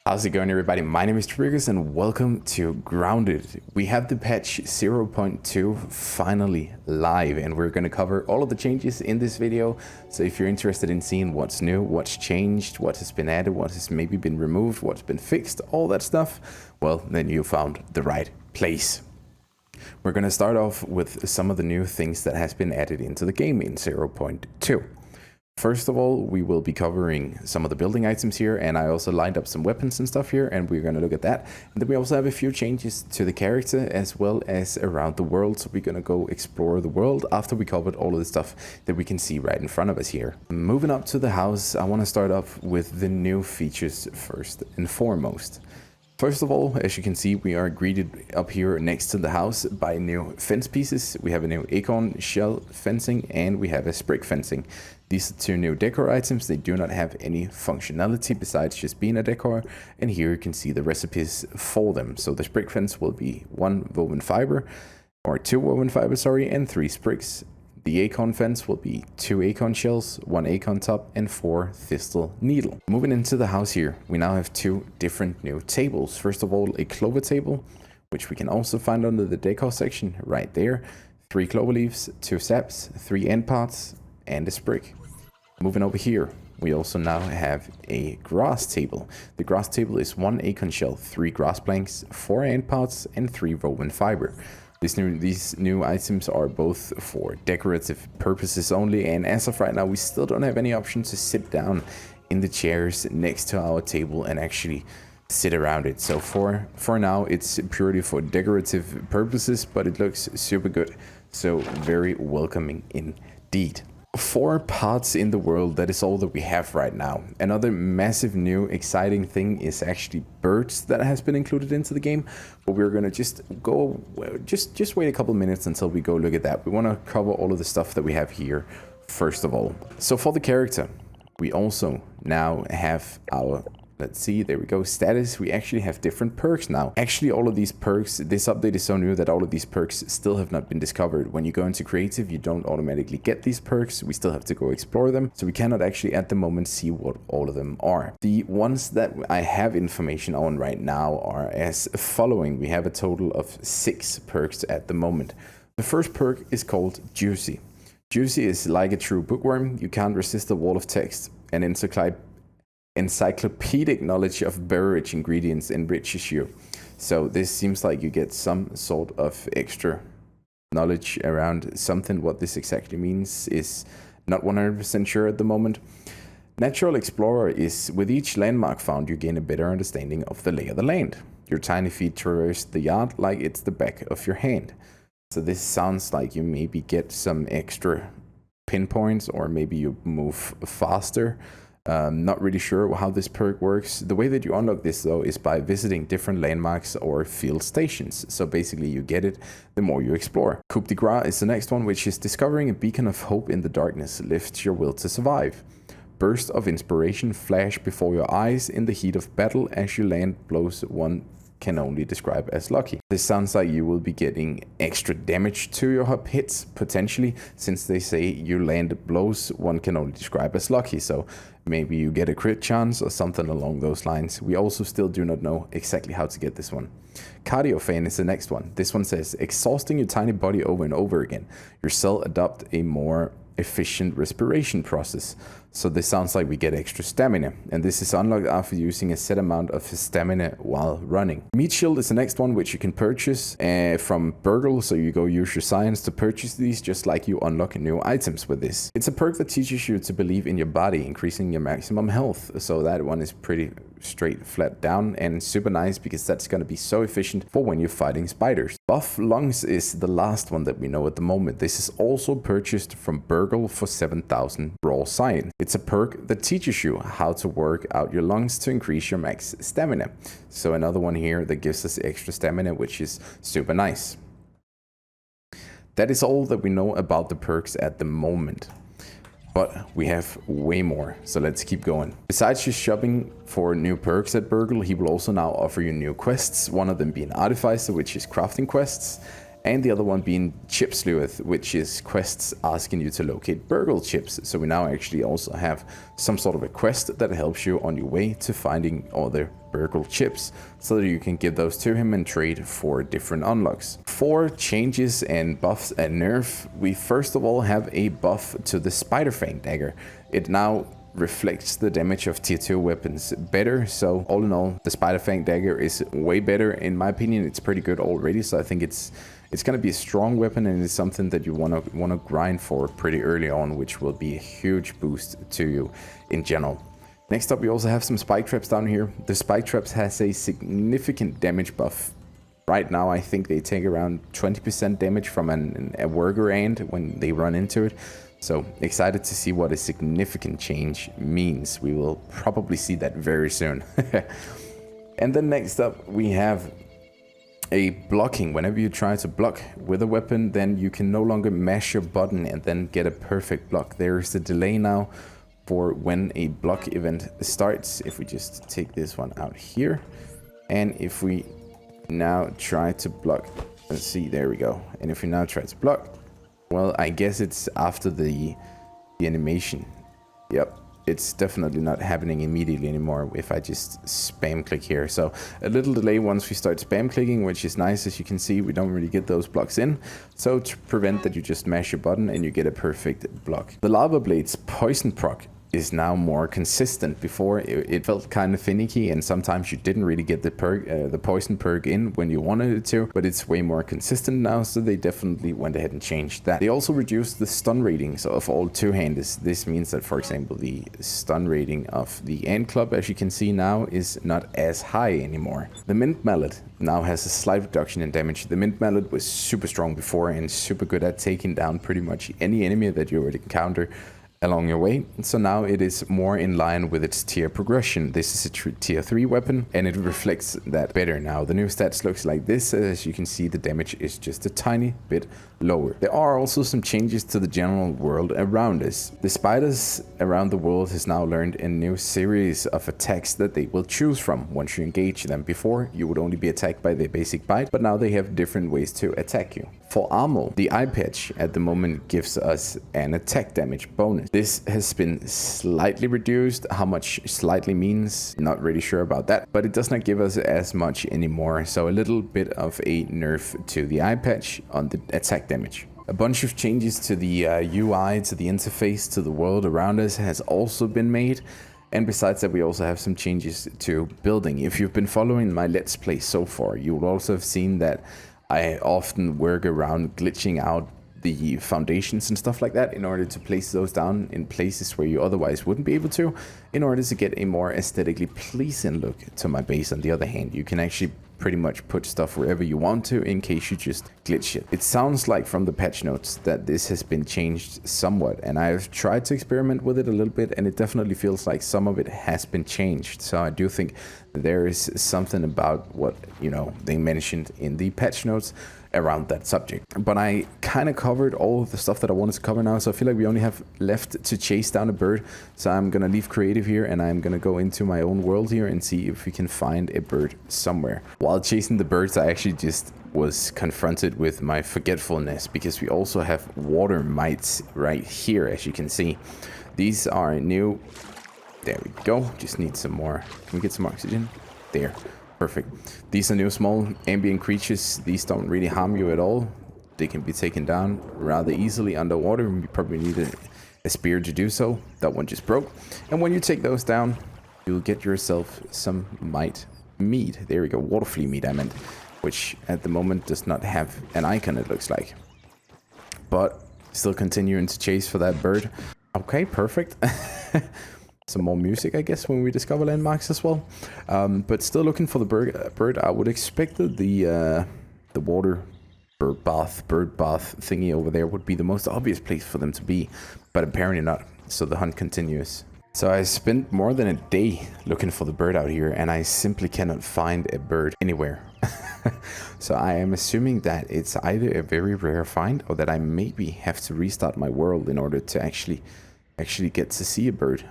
How's it going, everybody? My name is Triggers and welcome to Grounded. We have the patch 0.2 finally live and we're going to cover all of the changes in this video. So if you're interested in seeing what's new, what's changed, what has been added, what has maybe been removed, what's been fixed, all that stuff, well, then you found the right place. We're going to start off with some of the new things that has been added into the game in 0.2. First of all, we will be covering some of the building items here, and I also lined up some weapons and stuff here, and we're going to look at that. And then we also have a few changes to the character as well as around the world, so we're going to go explore the world after we covered all of the stuff that we can see right in front of us here. Moving up to the house, I want to start off with the new features first and foremost. First of all, as you can see, we are greeted up here next to the house by new fence pieces. We have a new acorn shell fencing and we have a sprig fencing. These are two new decor items. They do not have any functionality besides just being a decor. And here you can see the recipes for them. So the sprig fence will be 1 woven fiber, or 2 woven fiber, sorry, and 3 sprigs. The acorn fence will be 2 acorn shells, 1 acorn top, and 4 thistle needle. Moving into the house here, we now have 2 different new tables. First of all, a clover table, which we can also find under the decor section right there. 3 clover leaves, 2 saps, 3 end parts, and a sprig. Moving over here, we also now have a grass table. The grass table is 1 acorn shell, 3 grass planks, 4 end parts, and 3 woven fiber. These new items are both for decorative purposes only, and as of right now we still don't have any option to sit down in the chairs next to our table and actually sit around it. So for now it's purely for decorative purposes, but it looks super good, so very welcoming indeed. 4 parts in the world, that is all that we have right now. Another massive new exciting thing is actually birds that has been included into the game, but we're gonna just wait a couple minutes until we go look at that. We want to cover all of the stuff that we have here first of all. So for the character, we also now have our, let's see, there we go, status. We actually have different perks now. Actually, all of these perks, this update is so new that all of these perks still have not been discovered. When you go into creative, you don't automatically get these perks. We still have to go explore them. So we cannot actually at the moment see what all of them are. The ones that I have information on right now are as following. We have a total of 6 perks at the moment. The first perk is called Juicy. Juicy is like a true bookworm. You can't resist the wall of text. An encyclopedic knowledge of beverage ingredients enriches you. So this seems like you get some sort of extra knowledge around something. What this exactly means is not 100% sure at the moment. Natural Explorer is, with each landmark found, you gain a better understanding of the lay of the land. Your tiny feet traverse the yard like it's the back of your hand. So this sounds like you maybe get some extra pinpoints, or maybe you move faster. Not really sure how this perk works. The way that you unlock this though is by visiting different landmarks or field stations. So basically you get it the more you explore. Coupe De Gras is the next one, which is discovering a beacon of hope in the darkness lifts your will to survive. Burst of inspiration flash before your eyes in the heat of battle as you land blows one can only describe as lucky. This sounds like you will be getting extra damage to your hits potentially, since they say you land blows one can only describe as lucky. So maybe you get a crit chance or something along those lines. We also still do not know exactly how to get this one. Cardio Fan is the next one. This one says, exhausting your tiny body over and over again. Your cell adopt a more efficient respiration process. So this sounds like we get extra stamina, and this is unlocked after using a set amount of stamina while running. Meat Shield is the next one, which you can purchase from Burgle. So you go use your science to purchase these, just like you unlock new items with this. It's a perk that teaches you to believe in your body, increasing your maximum health. So that one is pretty straight flat down and super nice, because that's going to be so efficient for when you're fighting spiders. Buff Lungs is the last one that we know at the moment. This is also purchased from Burgle for 7,000 raw science. It's a perk that teaches you how to work out your lungs to increase your max stamina. So another one here that gives us extra stamina, which is super nice. That is all that we know about the perks at the moment. But we have way more, so let's keep going. Besides just shopping for new perks at Burgle, he will also now offer you new quests, one of them being Artificer, which is crafting quests. and the other one being Chip Sleuth, which is quests asking you to locate burgle chips. So we now actually also have some sort of a quest that helps you on your way to finding other burgle chips, so that you can give those to him and trade for different unlocks. For changes and buffs and nerf, we first of all have a buff to the Fang Dagger. It now reflects the damage of tier 2 weapons better. So all in all, the Fang Dagger is way better in my opinion. It's pretty good already, so I think it's going to be a strong weapon, and it's something that you want to grind for pretty early on, which will be a huge boost to you in general. Next up, we also have some spike traps down here. The spike traps has a significant damage buff. Right now, I think they take around 20% damage from a worker end when they run into it. So excited to see what a significant change means. We will probably see that very soon. And then next up, we have a blocking. Whenever you try to block with a weapon, then you can no longer mash your button and then get a perfect block. There is a delay now for when a block event starts. If we just take this one out here, and if we now try to block, let's see, there we go. And if we now try to block, well, I guess it's after the animation. Yep, it's definitely not happening immediately anymore if I just spam click here. So a little delay once we start spam clicking, which is nice. As you can see, we don't really get those blocks in. So to prevent that, you just mash your button and you get a perfect block. The Lava Blade's poison proc is now more consistent. Before it felt kind of finicky, and sometimes you didn't really get the perk, the poison perk in when you wanted it to, but it's way more consistent now, so they definitely went ahead and changed that. They also reduced the stun ratings of all two-handers. This means that, for example, the stun rating of the Ant Club, as you can see now, is not as high anymore. The Mint Mallet now has a slight reduction in damage. The Mint Mallet was super strong before and super good at taking down pretty much any enemy that you would encounter along your way. So now it is more in line with its tier progression. This is a tier 3 weapon, and it reflects that better now. The new stats looks like this. As you can see, the damage is just a tiny bit lower. There are also some changes to the general world around us. The spiders around the world has now learned a new series of attacks that they will choose from once you engage them. Before, you would only be attacked by their basic bite, but now they have different ways to attack you. For ammo, the eye patch at the moment gives us an attack damage bonus. This has been slightly reduced. How much slightly means, not really sure about that, but it does not give us as much anymore. So a little bit of a nerf to the eye patch on the attack damage. A bunch of changes to the UI, to the interface, to the world around us has also been made. And besides that, we also have some changes to building. If you've been following my Let's Play so far, you will also have seen that I often work around glitching out the foundations and stuff like that in order to place those down in places where you otherwise wouldn't be able to, in order to get a more aesthetically pleasing look to my base. On the other hand, you can actually pretty much put stuff wherever you want to in case you just glitch it. It sounds like from the patch notes that this has been changed somewhat, and I've tried to experiment with it a little bit, and it definitely feels like some of it has been changed. So I do think there is something about what, you know, they mentioned in the patch notes around that subject. But I kind of covered all of the stuff that I wanted to cover now, so I feel like we only have left to chase down a bird. So I'm gonna leave creative here, and I'm gonna go into my own world here and see if we can find a bird somewhere. While chasing the birds, I actually just was confronted with my forgetfulness, because we also have water mites right here, as you can see. These are new. There we go. Just need some more. Can we get some oxygen? There. Perfect. These are new small ambient creatures. These don't really harm you at all. They can be taken down rather easily underwater. You probably need a spear to do so. That one just broke. And when you take those down, you'll get yourself some mite meat. There we go. Water flea meat, I meant. Which at the moment does not have an icon, it looks like. But still continuing to chase for that bird. Okay, perfect. Some more music, I guess, when we discover landmarks as well. But still looking for the bird. I would expect that the water bird bath thingy over there would be the most obvious place for them to be, but apparently not. So the hunt continues. So I spent more than a day looking for the bird out here, and I simply cannot find a bird anywhere. So I am assuming that it's either a very rare find, or that I maybe have to restart my world in order to actually actually get to see a bird,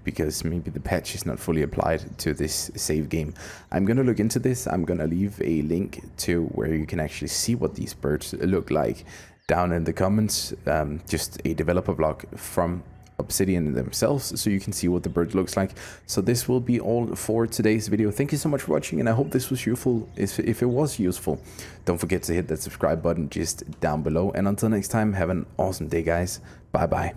because maybe the patch is not fully applied to this save game. I'm gonna look into this. I'm gonna leave a link to where you can actually see what these birds look like down in the comments, just a developer blog from Obsidian themselves, so you can see what the bird looks like. So this will be all for today's video. Thank you so much for watching, and I hope this was useful. If it was useful, don't forget to hit that subscribe button just down below, and until next time, have an awesome day, guys. Bye bye.